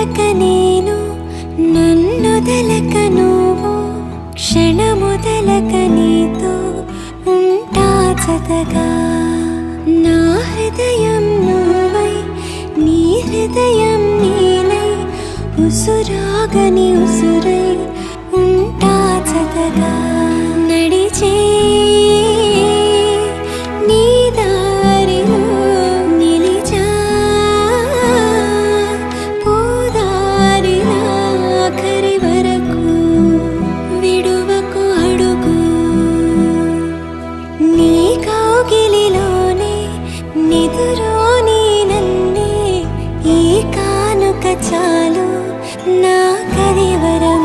వదలక నేను నన్నొదలక నువ్వు క్షణమొదలక నీతో ఉంటా జతగా నా హృదయం నువ్వై నీ హృదయం నేనై ఉసురాగని ఉసురై ఉంటా జతగా నడిచే నీ దారిలో నిలిచా పోదారిలా ఆఖరి వరకు విడువకు అడుగు నీ కౌగిలిలోనే నిదురోని నన్నే ఈ కానుక చాలు నా కరివరం